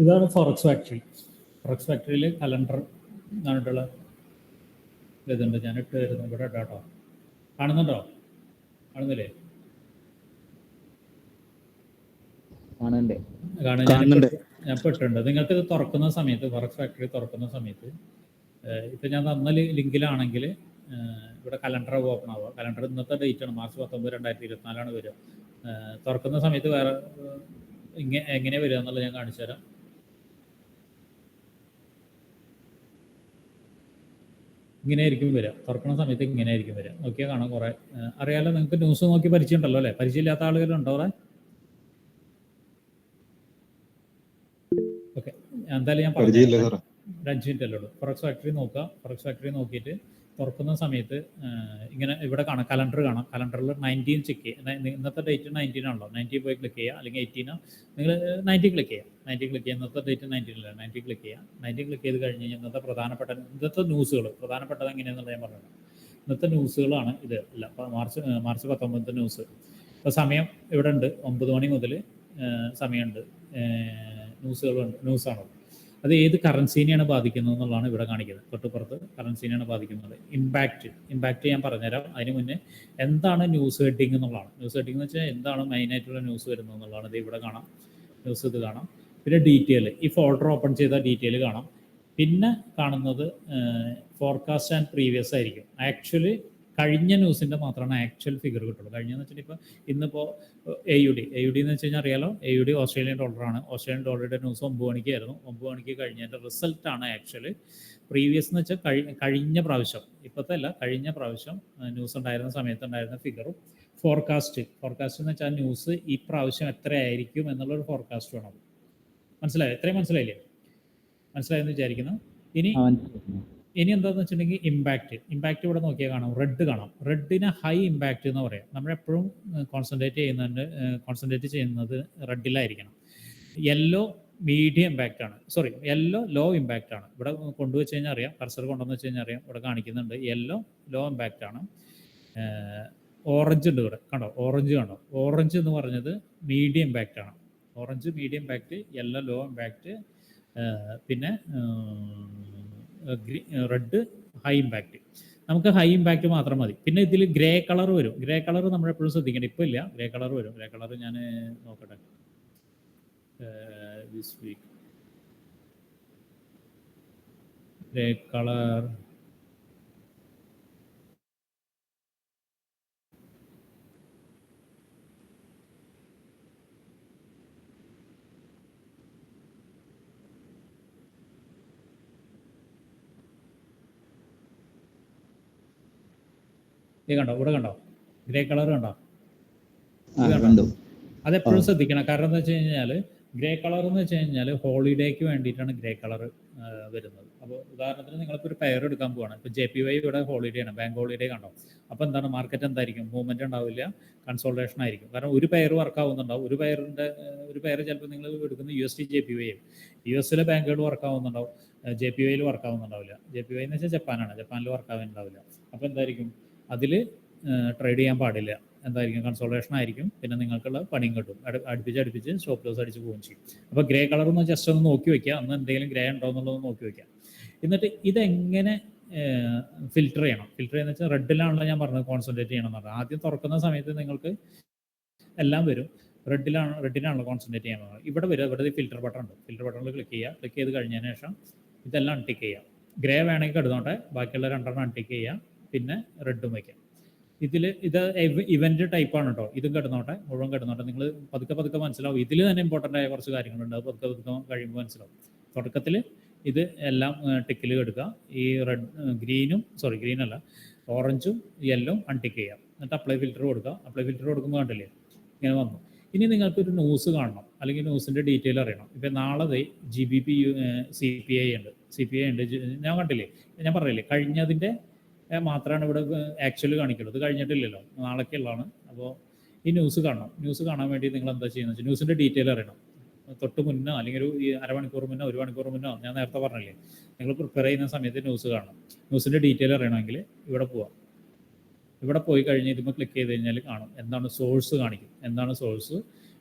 ഇതാണ് forex factory. Forex ഫാക്ടറിയിൽ calendar എന്നിട്ടുള്ള ഇതുണ്ട്. ഞാൻ ഇട്ട് തരുന്നു. ഇവിടെ ഇട്ടാട്ടോ. കാണുന്നുണ്ടോ? കാണുന്നില്ലേ? കാണുന്നുണ്ട്. ഞാൻ ഇപ്പോൾ ഇട്ടിട്ടുണ്ട്. നിങ്ങൾക്ക് ഇത് തുറക്കുന്ന സമയത്ത്, ഫോറക്സ് ഫാക്ടറി തുറക്കുന്ന സമയത്ത് ഇപ്പം ഞാൻ തന്ന ലിങ്കിലാണെങ്കിൽ ഇവിടെ കലണ്ടർ ഓപ്പൺ ആവുക. കലണ്ടർ ഇന്നത്തെ ഡേറ്റ് ആണ്, മാർച്ച് 19, 2024 വരിക. തുറക്കുന്ന സമയത്ത് വേറെ എങ്ങനെ വരിക എന്നുള്ളത് ഞാൻ കാണിച്ചു തരാം. ഇങ്ങനെ ആയിരിക്കും വരിക. തുറക്കുന്ന സമയത്ത് ഇങ്ങനെ ആയിരിക്കും വരിക. നോക്കിയാൽ കാണാം. കുറേ അറിയാലോ നിങ്ങൾക്ക്. ന്യൂസ് നോക്കി പരിചയം ഉണ്ടല്ലോ അല്ലേ? പരിചയമില്ലാത്ത ആളുകളുണ്ടോ അവിടെ? ഓക്കെ, എന്തായാലും ഞാൻ പറഞ്ഞു 5 മിനിറ്റ് അല്ലേ ഉള്ളൂ. ഫോറക്സ് ഫാക്ടറി നോക്കുക. ഫോറക്സ് ഫാക്ടറി നോക്കിയിട്ട് തുറക്കുന്ന സമയത്ത് ഇങ്ങനെ ഇവിടെ കാണാം, കലണ്ടർ കാണാം. കലണ്ടറിൽ 19 ചെക്ക് ചെയ്യുക. ഇന്നത്തെ ഡേറ്റ് 19 ആണല്ലോ. 19 പോയി ക്ലിക്ക് ചെയ്യുക, അല്ലെങ്കിൽ 18 നിങ്ങൾ 19 ക്ലിക്ക് ചെയ്യുക. 19 ക്ലിക്ക് ചെയ്യുക. ഇന്നത്തെ ഡേറ്റ് 19 അല്ല, 19 ക്ലിക്ക് ചെയ്യുക. 19 ക്ലിക്ക് ചെയ്ത് കഴിഞ്ഞ് കഴിഞ്ഞാൽ ഇന്നത്തെ ന്യൂസുകൾ പ്രധാനപ്പെട്ടത് എങ്ങനെയാണെന്നുള്ള ഞാൻ പറഞ്ഞത്. ഇന്നത്തെ ന്യൂസുകളാണ് ഇത്. അല്ല, മാർച്ച് 19 ന്യൂസ്. ഇപ്പോൾ സമയം ഇവിടെ ഉണ്ട്, 9 മണി മുതൽ സമയമുണ്ട്. ന്യൂസാണ്. അത് ഏത് കറൻസീനെയാണ് ബാധിക്കുന്നത് എന്നുള്ളതാണ് ഇവിടെ കാണിക്കുന്നത്. തൊട്ടുപുറത്ത് കറൻസീനെയാണ് ബാധിക്കുന്നത്. ഇമ്പാക്റ്റ് ഞാൻ പറഞ്ഞുതരാം. അതിന് മുന്നേ എന്താണ് ന്യൂസ് ഹെഡിങ് എന്നുള്ളതാണ്. ന്യൂസ് ഹെഡിങ് എന്ന് വെച്ചാൽ എന്താണ് മെയിനായിട്ടുള്ള ന്യൂസ് വരുന്നത് എന്നുള്ളതാണ്. ഇത് ഇവിടെ കാണാം, ന്യൂസ് ഇത് കാണാം. പിന്നെ ഡീറ്റെയിൽ, ഈ ഫോൾഡർ ഓപ്പൺ ചെയ്ത ഡീറ്റെയിൽ കാണാം. പിന്നെ കാണുന്നത് ഫോർകാസ്റ്റ് ആൻഡ് പ്രീവിയസ് ആയിരിക്കും. ആക്ച്വലി കഴിഞ്ഞ ന്യൂസിൻ്റെ മാത്രമാണ് ആക്ച്വൽ ഫിഗർ കിട്ടുള്ളൂ. കഴിഞ്ഞെന്ന് വെച്ചാൽ ഇപ്പോൾ ഇന്നിപ്പോൾ AUD എന്ന് വെച്ച് കഴിഞ്ഞാൽ അറിയാലോ, AUD ഓസ്ട്രേലിയൻ ഡോളറാണ്. ഓസ്ട്രേലിയൻ ഡോളറുടെ ന്യൂസ് 9 മണിക്കായിരുന്നു. 9 മണിക്ക് കഴിഞ്ഞതിൻ്റെ റിസൾട്ടാണ് ആക്ച്വലി. പ്രീവിയസ് എന്ന് വെച്ചാൽ കഴിഞ്ഞ പ്രാവശ്യം, ഇപ്പോഴത്തെ അല്ല, കഴിഞ്ഞ പ്രാവശ്യം ന്യൂസ് ഉണ്ടായിരുന്ന സമയത്തുണ്ടായിരുന്ന ഫിഗറും. ഫോർകാസ്റ്റ് എന്ന് വെച്ചാൽ ന്യൂസ് ഈ പ്രാവശ്യം എത്രയായിരിക്കും എന്നുള്ളൊരു ഫോർകാസ്റ്റ് വേണം. മനസ്സിലായോ? എത്രയും മനസ്സിലായില്ലേ? മനസ്സിലായെന്ന് വിചാരിക്കുന്നു. ഇനി എന്താണെന്ന് വെച്ചിട്ടുണ്ടെങ്കിൽ ഇമ്പാക്റ്റ് ഇവിടെ നോക്കിയാൽ കാണാം, റെഡ് കാണാം. റെഡിന് ഹൈ ഇമ്പാക്റ്റ് എന്ന് പറയാം. നമ്മളെപ്പോഴും കോൺസെൻട്രേറ്റ് ചെയ്യുന്നത് റെഡിലായിരിക്കണം. യെല്ലോ മീഡിയം ഇമ്പാക്റ്റ് ആണ്. യെല്ലോ ലോ ഇമ്പാക്റ്റ് ആണ്. ഇവിടെ കൊണ്ടുവച്ച് കഴിഞ്ഞാൽ അറിയാം, കർസർ കൊണ്ടുവന്ന് വെച്ച് കഴിഞ്ഞാൽ അറിയാം, ഇവിടെ കാണിക്കുന്നുണ്ട്. യെല്ലോ ലോ ഇമ്പാക്റ്റ് ആണ്. ഓറഞ്ച് ഉണ്ട് ഇവിടെ, കണ്ടോ? ഓറഞ്ച് എന്ന് പറഞ്ഞത് മീഡിയം ഇമ്പാക്റ്റ് ആണ്. Orange medium impact, yellow low impact, പിന്നെ റെഡ് ഹൈ ഇമ്പാക്റ്റ്. നമുക്ക് ഹൈ ഇമ്പാക്റ്റ് മാത്രം മതി. പിന്നെ ഇതിൽ ഗ്രേ കളർ വരും. ഗ്രേ കളർ നമ്മളെപ്പോഴും ശ്രദ്ധിക്കേണ്ട. ഇപ്പോൾ ഇല്ല, ഗ്രേ കളർ വരും. ഗ്രേ കളർ ഞാൻ നോക്കട്ടെ. ദിസ് വീക്ക് ഗ്രേ കളർ കണ്ടോ? ഇവിടെ കണ്ടോ? ഗ്രേ കളർ കണ്ടോ? അതെപ്പോഴും ശ്രദ്ധിക്കണം. കാരണം എന്താ വെച്ച് കഴിഞ്ഞാൽ ഗ്രേ കളർ എന്ന് വെച്ച് കഴിഞ്ഞാൽ ഹോളിഡേക്ക് വേണ്ടിയിട്ടാണ് ഗ്രേ കളർ വരുന്നത്. അപ്പോൾ ഉദാഹരണത്തിന് നിങ്ങളിപ്പോൾ ഒരു പെയർ എടുക്കാൻ പോവാണ്. ഇപ്പോൾ JPY ഇവിടെ ഹോളിഡേ ആണ്, ബാങ്ക് ഹോളിഡേ കണ്ടോ? അപ്പോൾ എന്താണ് മാർക്കറ്റ് എന്തായിരിക്കും? മൂവ്മെൻറ്റ് ഉണ്ടാവില്ല, കൺസോൾട്ടേഷൻ ആയിരിക്കും. കാരണം ഒരു പെയർ വർക്ക് ആവുന്നുണ്ടാവും. ഒരു പെയർ ചിലപ്പോൾ നിങ്ങൾ എടുക്കുന്ന USD JPY US ബാങ്കുകൾ വർക്ക് ആവുന്നുണ്ടാവും, JPY വർക്ക് ആവുന്നുണ്ടാവില്ല. JPY എന്ന് വെച്ചാൽ ജപ്പാനിൽ വർക്ക് ആവുന്നുണ്ടാവില്ല. അപ്പോൾ എന്തായിരിക്കും? അതിൽ ട്രേഡ് ചെയ്യാൻ പാടില്ല. എന്തായിരിക്കും? കൺസോൾട്ടേഷൻ ആയിരിക്കും. പിന്നെ നിങ്ങൾക്കുള്ള പണിയും കിട്ടും. അടുപ്പിച്ച് സ്റ്റോപ്പ് ലോസ് അടിച്ച് പോവുകയും ചെയ്യും. അപ്പോൾ ഗ്രേ കളർ ഒന്ന് ജസ്റ്റ് ഒന്ന് നോക്കി വയ്ക്കുക. അന്ന് എന്തെങ്കിലും ഗ്രേ ഉണ്ടോ എന്നുള്ളത് നോക്കി വയ്ക്കുക. എന്നിട്ട് ഇതെങ്ങനെ ഫിൽറ്റർ ചെയ്യണം? ഫിൽറ്റർ ചെയ്യുന്ന വെച്ചാൽ റെഡിലാണല്ലോ ഞാൻ പറഞ്ഞത് കോൺസെൻട്രേറ്റ് ചെയ്യണം എന്ന് പറഞ്ഞാൽ. ആദ്യം തുറക്കുന്ന സമയത്ത് നിങ്ങൾക്ക് എല്ലാം വരും. റെഡിലാണല്ലോ കോൺസെൻട്രേറ്റ് ചെയ്യാൻ പറഞ്ഞത്. ഇവിടെ ഫിൽറ്റർ ബട്ടൺ ഉണ്ട്. ഫിൽറ്റർ ബട്ടണിൽ ക്ലിക്ക് ചെയ്യുക. ക്ലിക്ക് ചെയ്ത് കഴിഞ്ഞതിന് ശേഷം ഇതെല്ലാം അൺടിക്ക് ചെയ്യുക. ഗ്രേ വേണമെങ്കിൽ എടുത്തോട്ടെ, ബാക്കിയുള്ള 2 അൺടിക്ക് ചെയ്യുക. പിന്നെ റെഡും വയ്ക്കാം. ഇത് ഇവന്റ് ടൈപ്പാണ് കേട്ടോ. ഇതും കിടന്നോട്ടെ, മുഴുവൻ കിടന്നോട്ടെ. നിങ്ങൾ പതുക്കെ മനസ്സിലാവും. ഇതിൽ തന്നെ ഇമ്പോർട്ടൻ്റ് ആയ കുറച്ച് കാര്യങ്ങളുണ്ട്. അത് പതുക്കെ കഴിയുമ്പോൾ മനസ്സിലാവും. തുടക്കത്തിൽ ഇത് എല്ലാം ടിക്കിൽ എടുക്കുക. ഈ ഗ്രീനല്ല, ഓറഞ്ചും യെല്ലോയും അൺടിക്ക് ചെയ്യാം. എന്നിട്ട് അപ്ലൈ ഫിൽറ്റർ കൊടുക്കുക. അപ്ലൈ ഫിൽറ്റർ കൊടുക്കുമ്പോൾ കണ്ടില്ലേ ഇങ്ങനെ വന്നു. ഇനി നിങ്ങൾക്കൊരു ന്യൂസ് കാണണം, അല്ലെങ്കിൽ ന്യൂസിൻ്റെ ഡീറ്റെയിൽ അറിയണം. ഇപ്പം നാളെ GBP CPI ഉണ്ട്. ഞാൻ കണ്ടില്ലേ, ഞാൻ പറഞ്ഞില്ലേ, കഴിഞ്ഞതിൻ്റെ മാത്രമാണ് ഇവിടെ ആക്ച്വലി കാണിക്കുള്ളൂ. ഇത് കഴിഞ്ഞിട്ടില്ലല്ലോ, നാളേക്കുള്ളതാണ്. അപ്പോൾ ഈ ന്യൂസ് കാണണം. ന്യൂസ് കാണാൻ വേണ്ടി നിങ്ങൾ എന്താ ചെയ്യുന്നത് വെച്ചാൽ ന്യൂസിൻ്റെ ഡീറ്റെയിൽ അറിയണം. തൊട്ട് മുന്നോ അല്ലെങ്കിൽ ഒരു 1/2 മണിക്കൂർ മുന്നോ 1 മണിക്കൂർ മുന്നോ, ഞാൻ നേരത്തെ പറഞ്ഞില്ലേ, നിങ്ങൾ പ്രിപ്പയർ ചെയ്യുന്ന സമയത്ത് ന്യൂസ് കാണണം. ന്യൂസിൻ്റെ ഡീറ്റെയിൽ അറിയണമെങ്കിൽ ഇവിടെ പോവാം. ഇവിടെ പോയി കഴിഞ്ഞ് ഇതുമ്പോൾ ക്ലിക്ക് ചെയ്ത് കഴിഞ്ഞാൽ കാണും എന്താണ് സോഴ്സ് കാണിക്കും. എന്താണ് സോഴ്സ്?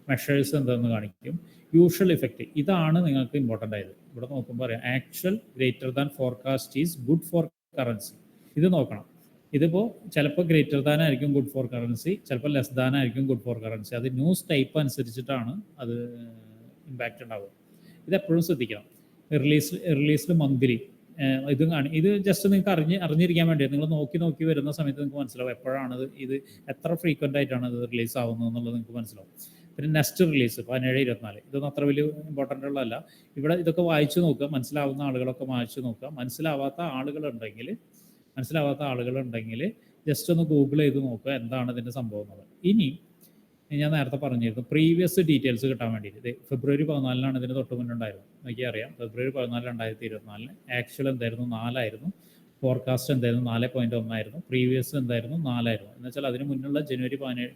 മെഷേഴ്സ് എന്താണെന്ന് കാണിക്കും. യൂഷ്വൽ ഇഫക്റ്റ് ഇതാണ് നിങ്ങൾക്ക് ഇമ്പോർട്ടൻ്റ് ആയത്. ഇവിടെ നോക്കുമ്പോൾ അറിയാം actual greater than forecast is good for currency. ഇത് നോക്കണം. ഇതിപ്പോൾ ചിലപ്പോൾ ഗ്രേറ്റർ ദാൻ ആയിരിക്കും ഗുഡ് ഫോർ കറൻസി, ചിലപ്പോൾ ലെസ് ദാൻ ആയിരിക്കും ഗുഡ് ഫോർ കറൻസി. അത് ന്യൂസ് ടൈപ്പ് അനുസരിച്ചിട്ടാണ് അത് ഇമ്പാക്റ്റ് ഉണ്ടാവുക. ഇതെപ്പോഴും ശ്രദ്ധിക്കണം. റിലീസ്ഡ് മന്ത്ലി ഇത് ജസ്റ്റ് നിങ്ങൾക്ക് അറിഞ്ഞിരിക്കാൻ വേണ്ടി നിങ്ങൾ നോക്കി വരുന്ന സമയത്ത് നിങ്ങൾക്ക് മനസ്സിലാവും എപ്പോഴാണ് ഇത് എത്ര ഫ്രീക്വൻ്റ് ആയിട്ടാണ് ഇത് റിലീസ് ആവുന്നത് എന്നുള്ളത് നിങ്ങൾക്ക് മനസ്സിലാവും. പിന്നെ നെക്സ്റ്റ് റിലീസ് 17-24 ഇതൊന്നും അത്ര വലിയ ഇമ്പോർട്ടൻ്റ് ഉള്ളതല്ല. ഇവിടെ ഇതൊക്കെ വായിച്ചു നോക്കുക, മനസ്സിലാവുന്ന ആളുകളൊക്കെ വായിച്ചു നോക്കുക. മനസ്സിലാവാത്ത ആളുകളുണ്ടെങ്കിൽ ജസ്റ്റ് ഒന്ന് ഗൂഗിൾ ചെയ്ത് നോക്കുക എന്താണ് ഇതിൻ്റെ സംഭവം എന്നുള്ളത്. ഇനി ഞാൻ നേരത്തെ പറഞ്ഞിരുന്നു പ്രീവിയസ് ഡീറ്റെയിൽസ് കിട്ടാൻ വേണ്ടിയിട്ട് ഫെബ്രുവരി 14 ഇതിന് തൊട്ട് മുന്നുണ്ടായിരുന്നു. എനിക്ക് അറിയാം ഫെബ്രുവരി 14, 2024 ആക്ച്വൽ എന്തായിരുന്നു 4 ആയിരുന്നു, ഫോർകാസ്റ്റ് എന്തായിരുന്നു 4.1 ആയിരുന്നു, പ്രീവിയസ് എന്തായിരുന്നു 4 ആയിരുന്നു. എന്ന് വെച്ചാൽ അതിന് മുന്നുള്ള ജനുവരി 17,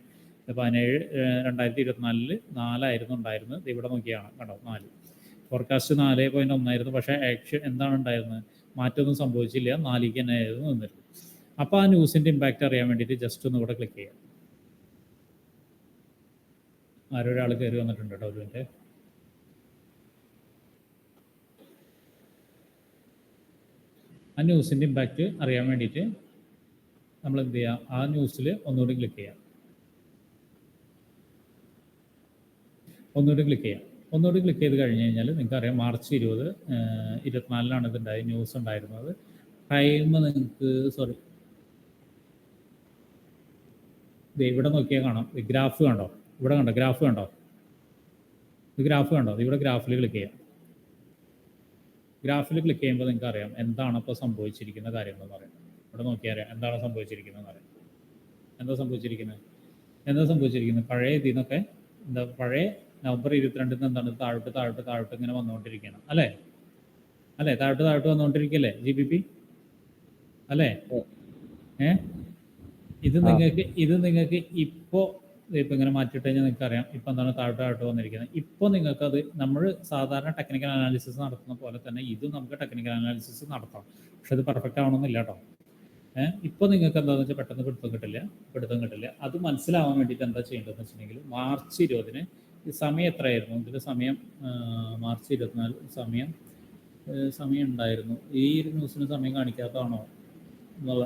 2024 4 ആയിരുന്നു ഉണ്ടായിരുന്നത്. ഇവിടെ നോക്കിയാണ് കണ്ടോ 4. ഫോർകാസ്റ്റ് 4.1 ആയിരുന്നു, പക്ഷേ ആക്ച്വൽ എന്താണ് ഉണ്ടായിരുന്നത്, മാറ്റമൊന്നും സംഭവിച്ചില്ല, 4 തന്നെ ആയിരുന്നു നിന്നിരുന്നത്. അപ്പോൾ ആ ന്യൂസിൻ്റെ ഇമ്പാക്റ്റ് അറിയാൻ വേണ്ടിയിട്ട് ജസ്റ്റ് ഒന്ന് ഇവിടെ ക്ലിക്ക് ചെയ്യാം. ആരൊരാൾ കയറി വന്നിട്ടുണ്ട് കേട്ടോ അതിൻ്റെ. ആ ന്യൂസിൻ്റെ ഇമ്പാക്റ്റ് അറിയാൻ വേണ്ടിയിട്ട് നമ്മൾ എന്ത് ചെയ്യാം, ആ ന്യൂസിൽ ഒന്നുകൂടി ക്ലിക്ക് ചെയ്യാം. ഒന്നുകൂടി ക്ലിക്ക് ചെയ്ത് കഴിഞ്ഞ് കഴിഞ്ഞാൽ നിങ്ങൾക്കറിയാം മാർച്ച് 20, 24 ഇതുണ്ടായി ന്യൂസ് ഉണ്ടായിരുന്നത്. ടൈം നിങ്ങൾക്ക് ഇവിടെ നോക്കിയാൽ കാണാം. ഗ്രാഫ് കണ്ടോ, ഇവിടെ കണ്ടോ ഗ്രാഫ് കണ്ടോ, ഇവിടെ ഗ്രാഫിൽ ക്ലിക്ക് ചെയ്യാം. ഗ്രാഫിൽ ക്ലിക്ക് ചെയ്യുമ്പോൾ നിങ്ങൾക്ക് അറിയാം എന്താണ് ഇപ്പോൾ സംഭവിച്ചിരിക്കുന്ന കാര്യങ്ങളെന്ന് പറയാം. ഇവിടെ നോക്കിയാൽ അറിയാം എന്താണ് സംഭവിച്ചിരിക്കുന്നതെന്ന് അറിയാം. എന്താ സംഭവിച്ചിരിക്കുന്നത് പഴയ ഇതിൽ നിന്നൊക്കെ പഴയ നവംബർ 22 എന്താണ് താഴോട്ട് ഇങ്ങനെ വന്നുകൊണ്ടിരിക്കുകയാണ് അല്ലേ താഴോട്ട് വന്നുകൊണ്ടിരിക്കുകയല്ലേ GBP അല്ലേ? ഇത് നിങ്ങൾക്ക് ഇപ്പോൾ ഇങ്ങനെ മാറ്റിയിട്ട് കഴിഞ്ഞാൽ നിങ്ങൾക്ക് അറിയാം ഇപ്പോൾ എന്താണ് താഴോട്ട് വന്നിരിക്കുന്നത്. ഇപ്പോൾ നിങ്ങൾക്കത് നമ്മൾ സാധാരണ ടെക്നിക്കൽ അനാലിസിസ് നടത്തുന്ന പോലെ തന്നെ ഇത് നമുക്ക് ടെക്നിക്കൽ അനാലിസിസ് നടത്താം. പക്ഷെ അത് പെർഫെക്റ്റ് ആവണമെന്നില്ല കേട്ടോ. ഇപ്പോൾ നിങ്ങൾക്ക് എന്താണെന്ന് വെച്ചാൽ പെട്ടെന്ന് പിടുത്തം കിട്ടില്ല. അത് മനസ്സിലാവാൻ വേണ്ടിയിട്ട് എന്താ ചെയ്യേണ്ടതെന്ന് വെച്ചിട്ടുണ്ടെങ്കിൽ മാർച്ച് 20 ഈ സമയം എത്രയായിരുന്നു, ഇതിൻ്റെ സമയം മാർച്ച് 24 സമയം ഉണ്ടായിരുന്നു. ഈ ഒരു ന്യൂസിന് സമയം കാണിക്കാത്തതാണോ എന്നുള്ള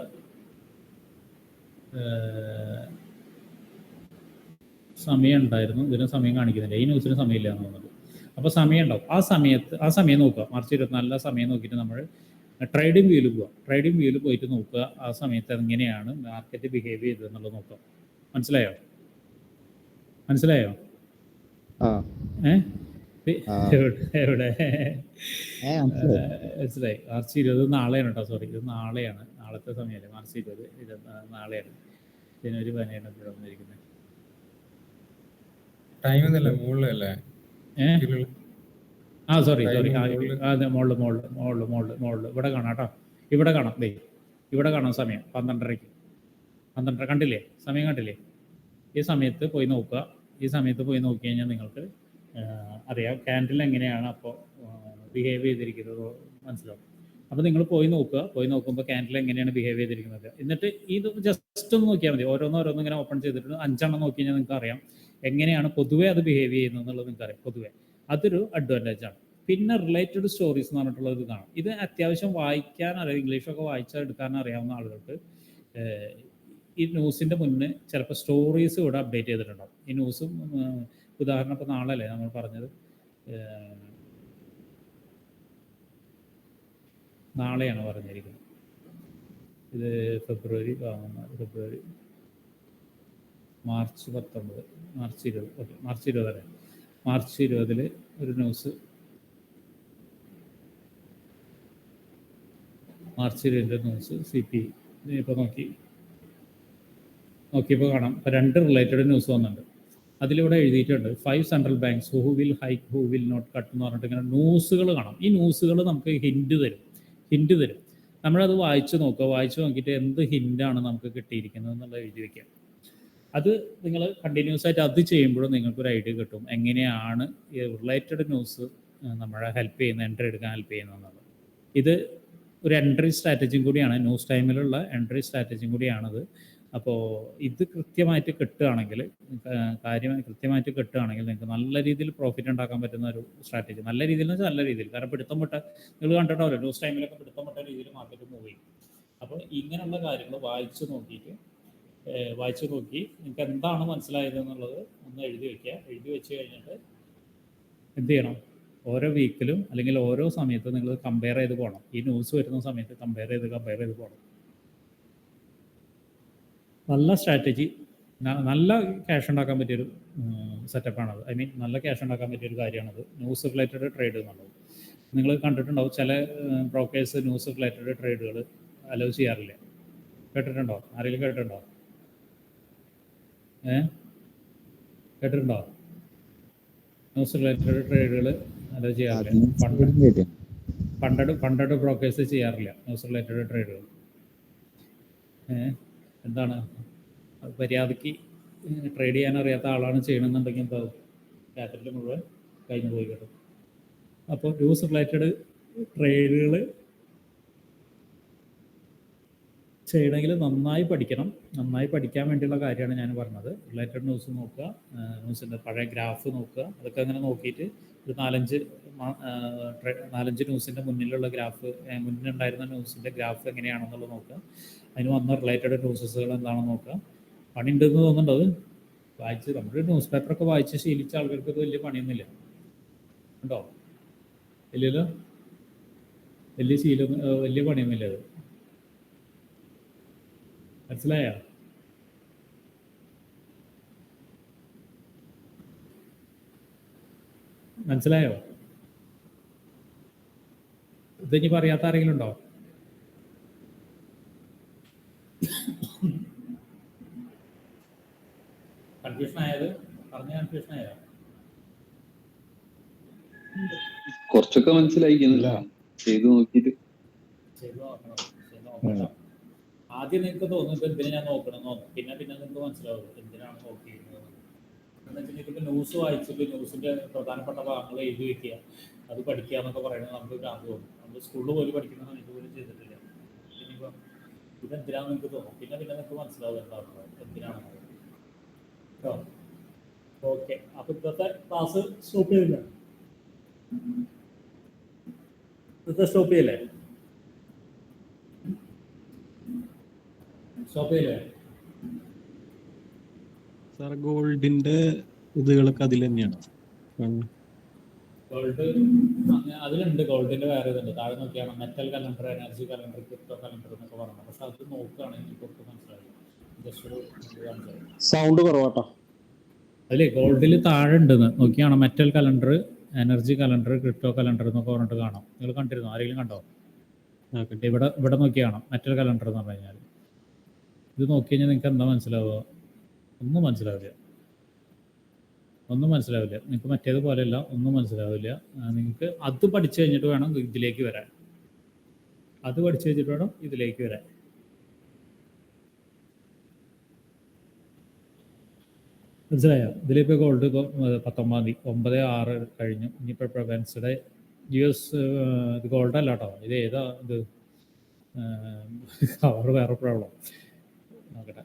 സമയം ഉണ്ടായിരുന്നു, ഇതിന് സമയം കാണിക്കുന്നില്ല. ഈ ന്യൂസിന് സമയമില്ല എന്ന് തോന്നുന്നത്. അപ്പോൾ സമയം ഉണ്ടാവും. ആ സമയം നോക്കുക. മാർച്ച് 24 സമയം നോക്കിയിട്ട് നമ്മൾ ട്രേഡിംഗ് വ്യൂവിൽ പോയിട്ട് നോക്കുക ആ സമയത്ത് എങ്ങനെയാണ് മാർക്കറ്റ് ബിഹേവ് ചെയ്തതെന്നുള്ളത് നോക്കുക. മനസ്സിലായോ? എവിടെ മനസ്സിലായി? മാർച്ച് 20 നാളെയാണ് കേട്ടോ. സോറി, ഇത് നാളെയാണ്, നാളത്തെ സമയമല്ലേ. മാർച്ച് 20 നാളെയാണ്. ജനുവരി 17 ഇവിടെ വന്നിരിക്കുന്നത്. സോറി അതെ മുകളിൽ ഇവിടെ കാണാം കേട്ടോ. ഇവിടെ കാണാം സമയം 12:30 കണ്ടില്ലേ? സമയം കണ്ടില്ലേ? ഈ സമയത്ത് പോയി നോക്കുക. ഈ സമയത്ത് പോയി നോക്കി കഴിഞ്ഞാൽ നിങ്ങൾക്ക് അറിയാം ക്യാൻഡിൽ എങ്ങനെയാണ് അപ്പോൾ ബിഹേവ് ചെയ്തിരിക്കുന്നത് മനസ്സിലാവും. അപ്പോൾ നിങ്ങൾ പോയി നോക്കുമ്പോൾ ക്യാൻഡിൽ എങ്ങനെയാണ് ബിഹേവ് ചെയ്തിരിക്കുന്നത്. എന്നിട്ട് ഇത് ജസ്റ്റ് ഒന്ന് നോക്കിയാൽ മതി. ഓരോന്നും ഇങ്ങനെ ഓപ്പൺ ചെയ്തിട്ട് 5 എണ്ണം നോക്കി കഴിഞ്ഞാൽ നിങ്ങൾക്ക് അറിയാം എങ്ങനെയാണ് പൊതുവേ അത് ബിഹേവ് ചെയ്യുന്നത് എന്നുള്ളത് നിങ്ങൾക്ക് അറിയാം. പൊതുവേ അതൊരു അഡ്വാൻറ്റേജ് ആണ്. പിന്നെ റിലേറ്റഡ് സ്റ്റോറീസ് എന്ന് പറഞ്ഞിട്ടുള്ളത് കാണാം. ഇത് അത്യാവശ്യം വായിക്കാൻ അറിയാം, ഇംഗ്ലീഷൊക്കെ വായിച്ചെടുക്കാൻ അറിയാവുന്ന ആളുകൾക്ക് ഈ ന്യൂസിൻ്റെ മുന്നേ ചിലപ്പോൾ സ്റ്റോറീസ് ഇവിടെ അപ്ഡേറ്റ് ചെയ്തിട്ടുണ്ടാവും. ഈ ന്യൂസും ഉദാഹരണം ഇപ്പോൾ നാളെ നമ്മൾ പറഞ്ഞത്, നാളെയാണ് പറഞ്ഞിരിക്കുന്നത്. ഇത് ഫെബ്രുവരി മാർച്ച് 19, മാർച്ച് 20. ഓക്കെ, മാർച്ച് 20 അല്ലേ? മാർച്ച് 20 ഒരു ന്യൂസ്, മാർച്ച് 20 ന്യൂസ് CP ഇപ്പോൾ നോക്കിയപ്പോൾ കാണാം. ഇപ്പോൾ 2 റിലേറ്റഡ് ന്യൂസ് വന്നിട്ടുണ്ട്. അതിലൂടെ എഴുതിയിട്ടുണ്ട് 5 central banks who will hike who will not cut എന്ന് പറഞ്ഞിട്ട് ഇങ്ങനെ ന്യൂസുകൾ കാണാം. ഈ ന്യൂസുകൾ നമുക്ക് ഹിൻഡ് തരും. നമ്മളത് വായിച്ച് നോക്കിയിട്ട് എന്ത് ഹിൻഡാണ് നമുക്ക് കിട്ടിയിരിക്കുന്നത് എന്നുള്ളത് എഴുതി വയ്ക്കുക. അത് നിങ്ങൾ കണ്ടിന്യൂസ് ആയിട്ട് അത് ചെയ്യുമ്പോഴും നിങ്ങൾക്കൊരു ഐഡിയ കിട്ടും എങ്ങനെയാണ് ഈ റിലേറ്റഡ് ന്യൂസ് നമ്മളെ ഹെൽപ്പ് ചെയ്യുന്ന എൻട്രി എടുക്കാൻ ഹെൽപ്പ് ചെയ്യുന്നതെന്നുള്ളത്. ഇത് ഒരു എൻട്രി സ്ട്രാറ്റജിയും കൂടിയാണ്, ന്യൂസ് ടൈമിലുള്ള എൻട്രി സ്ട്രാറ്റജിയും കൂടിയാണത്. അപ്പോൾ ഇത് കൃത്യമായിട്ട് കിട്ടുകയാണെങ്കിൽ, കാര്യമായി കൃത്യമായിട്ട് കിട്ടുകയാണെങ്കിൽ നിങ്ങൾക്ക് നല്ല രീതിയിൽ പ്രോഫിറ്റ് ഉണ്ടാക്കാൻ പറ്റുന്ന ഒരു സ്ട്രാറ്റജി. നല്ല രീതിയിൽ എന്ന് വെച്ചാൽ നല്ല രീതിയിൽ, കാരണം പിടുത്തം വിട്ട നിങ്ങൾ കണ്ടിട്ടുണ്ടാവില്ല, ന്യൂസ് ടൈമിലൊക്കെ പിടുത്തം വിട്ട രീതിയിൽ മാർക്കറ്റ് മൂവ് ചെയ്യും. അപ്പോൾ ഇങ്ങനെയുള്ള കാര്യങ്ങൾ വായിച്ച് നോക്കി നിങ്ങൾക്ക് എന്താണ് മനസ്സിലായത് എന്നുള്ളത് ഒന്ന് എഴുതി വയ്ക്കുക. എഴുതി വെച്ച് കഴിഞ്ഞിട്ട് എന്ത് ചെയ്യണം, ഓരോ വീക്കിലും അല്ലെങ്കിൽ ഓരോ സമയത്തും നിങ്ങൾ കമ്പയർ ചെയ്ത് പോകണം. ഈ ന്യൂസ് വരുന്ന സമയത്ത് കമ്പയർ ചെയ്ത് പോകണം. നല്ല സ്ട്രാറ്റജി, നല്ല ക്യാഷ് ഉണ്ടാക്കാൻ പറ്റിയൊരു സെറ്റപ്പാണത്. ഐ മീൻ നല്ല ക്യാഷ് ഉണ്ടാക്കാൻ പറ്റിയൊരു കാര്യമാണത്, ന്യൂസ് റിലേറ്റഡ് ട്രേഡ് എന്നുള്ളത്. നിങ്ങൾ കണ്ടിട്ടുണ്ടാവും ചില ബ്രോക്കേഴ്സ് ന്യൂസ് റിലേറ്റഡ് ട്രേഡുകൾ അലോ ചെയ്യാറില്ല. കേട്ടിട്ടുണ്ടോ? ആരെങ്കിലും കേട്ടിട്ടുണ്ടോ? കേട്ടിട്ടുണ്ടോ? ന്യൂസ് റിലേറ്റഡ് ട്രേഡുകൾ അലോ ചെയ്യാറില്ല. ഫണ്ടഡ് ബ്രോക്കേഴ്സ് ചെയ്യാറില്ല ന്യൂസ് റിലേറ്റഡ് ട്രേഡുകൾ. എന്താണ്, മര്യാദയ്ക്ക് ട്രേഡ് ചെയ്യാൻ അറിയാത്ത ആളാണ് ചെയ്യണമെന്നുണ്ടെങ്കിൽ എന്താ, ക്യാപിറ്റൽ മുഴുവൻ കഴിഞ്ഞു പോയി കിട്ടും. അപ്പോൾ ന്യൂസ് റിലേറ്റഡ് ട്രേഡുകൾ ചെയ്യണമെങ്കിൽ നന്നായി പഠിക്കണം. നന്നായി പഠിക്കാൻ വേണ്ടിയുള്ള കാര്യമാണ് ഞാൻ പറഞ്ഞത്. റിലേറ്റഡ് ന്യൂസ് നോക്കുക, ന്യൂസിൻ്റെ പഴയ ഗ്രാഫ് നോക്കുക. അതൊക്കെ അങ്ങനെ നോക്കിയിട്ട് ഒരു 4-5 ന്യൂസിൻ്റെ മുന്നിലുള്ള ഗ്രാഫ്, മുന്നിലുണ്ടായിരുന്ന ന്യൂസിൻ്റെ ഗ്രാഫ് എങ്ങനെയാണെന്നുള്ളത് നോക്കുക. അതിന് വന്ന റിലേറ്റഡ് ന്യൂസസുകൾ എന്താണെന്ന് നോക്കുക. പണിയുണ്ടെന്ന് തോന്നുന്നുണ്ടോ? അത് വായിച്ച്, നമ്മുടെ ന്യൂസ് പേപ്പറൊക്കെ വായിച്ച് ശീലിച്ച ആൾക്കാർക്ക് ഇത് വലിയ പണിയൊന്നുമില്ല ഉണ്ടോ? ഇല്ലല്ലോ, വലിയ പണിയൊന്നുമില്ല. അത് മനസ്സിലായോ? ഇതിനി പറയാത്ത ആരെങ്കിലും ഉണ്ടോ? കൺഫ്യൂഷൻ ആയത്? കൺഫ്യൂഷൻ ആയോ? കുറച്ചൊക്കെ മനസ്സിലായിക്കുന്നില്ല, ചെയ്തു നോക്കിയിട്ട്. ആദ്യം നിങ്ങൾക്ക് തോന്നും ഇപ്പൊ എന്തിനാ ഞാൻ നോക്കണമെന്നോ, പിന്നെ നിങ്ങൾക്ക് മനസ്സിലാവും എന്തിനാണ് നോക്കിയിരുന്നത്. എന്ന് വെച്ചിട്ടുണ്ടെങ്കിൽ ഇപ്പൊ ന്യൂസ് വായിച്ചിട്ട് ന്യൂസിന്റെ പ്രധാനപ്പെട്ട ഭാഗങ്ങൾ എഴുതി വെക്കുക, അത് പഠിക്കുക എന്നൊക്കെ പറയുന്നത് നമുക്ക് ഭ്രാന്ത് തോന്നും. നമ്മൾ സ്കൂളിൽ പോലും പഠിക്കുന്ന സമയത്ത് പോലും ചെയ്തിട്ടില്ല. ഇനിയിപ്പോ ഇതെന്തിനാന്ന് നിങ്ങൾക്ക് തോന്നും, പിന്നെ നിങ്ങൾക്ക് മനസ്സിലാവും എന്താണുള്ളത്, എന്തിനാണെന്നത്. കേട്ടോ? ഓക്കെ, അപ്പൊ ഇന്നത്തെ ക്ലാസ് സ്റ്റോപ്പ് ചെയ്യില്ല. സ്റ്റോപ്പ് ചെയ്യില്ലേ? സാർ ഗോൾഡിന്റെ ഇതുകളൊക്കെ അതിൽ തന്നെയാണ്. ഗോൾഡ് അതിലുണ്ട്, ഗോൾഡിന്റെ വേറെ ഇതുണ്ട്. താഴെ നോക്കിയാണ് metal calendar, energy calendar, crypto calendar എന്നൊക്കെ പറയുന്നത്. പക്ഷെ അത് നോക്കുകയാണെങ്കിൽ കുറച്ച് മനസ്സിലായി. സൗണ്ട് കുറവാട്ടോ. അതില് ഗോൾഡിൽ താഴെ ഉണ്ടെന്ന് നോക്കിയാണ് metal calendar, energy calendar, crypto calendar എന്നൊക്കെ പറഞ്ഞിട്ട് കാണാം. നിങ്ങൾ കണ്ടിരുന്നോ? ആരെങ്കിലും കണ്ടോ? ഇവിടെ നോക്കിയാണ് മെറ്റൽ കലണ്ടർ എന്ന് പറഞ്ഞു കഴിഞ്ഞാൽ. ഇത് നോക്കി കഴിഞ്ഞാൽ നിങ്ങൾക്ക് എന്താ മനസ്സിലാവുക? ഒന്നും മനസ്സിലാവില്ല. നിങ്ങൾക്ക് മറ്റേത് പോലെയല്ല, ഒന്നും മനസ്സിലാവില്ല. നിങ്ങൾക്ക് അത് പഠിച്ചു കഴിഞ്ഞിട്ട് വേണം ഇതിലേക്ക് വരാൻ. മനസ്സിലായോ? ഇതിലിപ്പോൾ ഗോൾഡ് 19 9/6 കഴിഞ്ഞു. ഇനിയിപ്പോൾ വെൻസ്ഡേ US ഇത് ഗോൾഡ് അല്ല കേട്ടോ, ഇത് ഏതാ ഇത് കവർ വേറെ പ്രോബ്ലം നോക്കട്ടെ.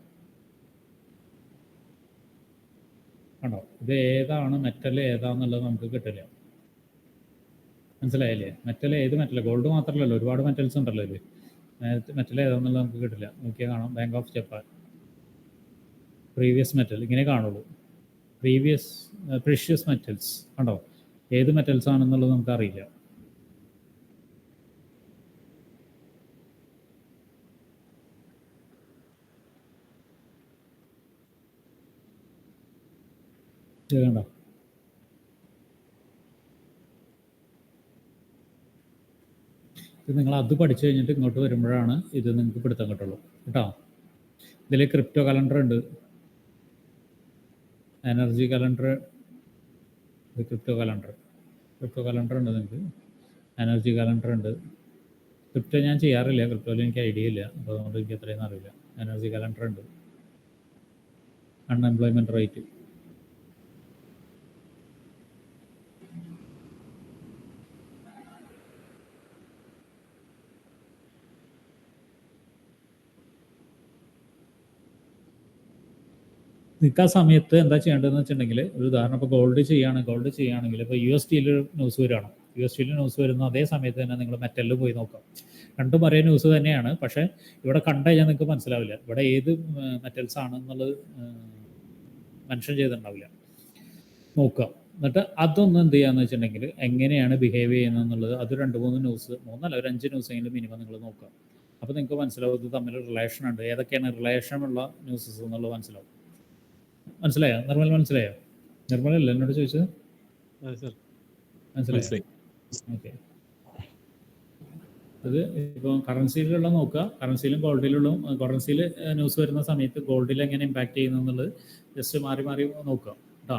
കണ്ടോ, ഇത് ഏതാണ് മെറ്റൽ ഏതാന്നുള്ളത് നമുക്ക് കിട്ടില്ല. മനസ്സിലായില്ലേ? ഏത് മെറ്റൽ, ഗോൾഡ് മാത്രമല്ലല്ലോ, ഒരുപാട് മെറ്റൽസ് ഉണ്ടല്ലോ ഇത്. മെറ്റൽ ഏതാന്നുള്ളത് നമുക്ക് കിട്ടില്ല. നോക്കിയാൽ കാണാം, bank of Japan, previous metal, ഇങ്ങനെ കാണുള്ളൂ. പ്രീഷ്യസ് മെറ്റൽസ് കണ്ടോ, ഏത് മെറ്റൽസ് ആണെന്നുള്ളത് നമുക്ക് അറിയില്ല. കണ്ടോ, ഇത് നിങ്ങൾ അത് പഠിച്ചു കഴിഞ്ഞിട്ട് ഇങ്ങോട്ട് വരുമ്പോഴാണ് ഇത് നിങ്ങൾക്ക് പിടുത്തം കിട്ടുള്ളൂ കേട്ടോ. ഇതിൽ ക്രിപ്റ്റോ കലണ്ടർ ഉണ്ട്, എനർജി കലണ്ടർ, ക്രിപ്റ്റോ കലണ്ടർ ഉണ്ട് നിങ്ങൾക്ക്. എനർജി കലണ്ടർ ഉണ്ട്. ക്രിപ്റ്റോ ഞാൻ ചെയ്യാറില്ല, ക്രിപ്റ്റോയിൽ എനിക്ക് ഐഡിയ ഇല്ല, അപ്പോൾ അതുകൊണ്ട് എനിക്ക് എത്രയെന്ന് അറിയില്ല. എനർജി കലണ്ടർ ഉണ്ട്. അൺഎംപ്ലോയ്മെൻറ്റ് റേറ്റ്, നിങ്ങൾക്ക് ആ സമയത്ത് എന്താ ചെയ്യേണ്ടതെന്ന് വെച്ചിട്ടുണ്ടെങ്കിൽ, ഒരു ഉദാഹരണം ഇപ്പോൾ ഗോൾഡ് ചെയ്യുകയാണെങ്കിൽ ഇപ്പോൾ USD ന്യൂസ് വരികയാണ്. USD ന്യൂസ് വരുന്ന അതേ സമയത്ത് തന്നെ നിങ്ങൾ മെറ്റലിൽ പോയി നോക്കാം. രണ്ടും ഒരേ ന്യൂസ് തന്നെയാണ്, പക്ഷേ ഇവിടെ കണ്ടു കഴിഞ്ഞാൽ നിങ്ങൾക്ക് മനസ്സിലാവില്ല ഇവിടെ ഏത് മെറ്റൽസ് ആണ് എന്നുള്ളത് മെൻഷൻ ചെയ്തിട്ടുണ്ടാവില്ല. നോക്കുക, എന്നിട്ട് അതൊന്നും എന്ത് ചെയ്യാന്ന് വെച്ചിട്ടുണ്ടെങ്കിൽ എങ്ങനെയാണ് ബിഹേവ് ചെയ്യുന്നത് എന്നുള്ളത് അത് 2-3 ന്യൂസ്, 3 അല്ല 5 ന്യൂസെങ്കിലും മിനിമം നിങ്ങൾ നോക്കുക. അപ്പോൾ നിങ്ങൾക്ക് മനസ്സിലാവും ഇത് തമ്മിൽ റിലേഷൻ ഉണ്ട്, ഏതൊക്കെയാണ് റിലേഷനുള്ള ന്യൂസസ് എന്നുള്ളത് മനസ്സിലാവും. മനസ്സിലായോ നിർമ്മൽ? മനസ്സിലായോ? നിർമ്മലല്ലേ എന്നോട് ചോദിച്ചത്? മനസ്സിലായി. ഓക്കെ, അത് ഇപ്പോൾ കറൻസിയിലുള്ള നോക്കുക, കറൻസിയിലും ഗോൾഡിലുള്ള, കറൻസിയിൽ ന്യൂസ് വരുന്ന സമയത്ത് ഗോൾഡിൽ എങ്ങനെ ഇമ്പാക്ട് ചെയ്യുന്നു എന്നുള്ളത് ജസ്റ്റ് മാറി മാറി നോക്കുക കേട്ടോ.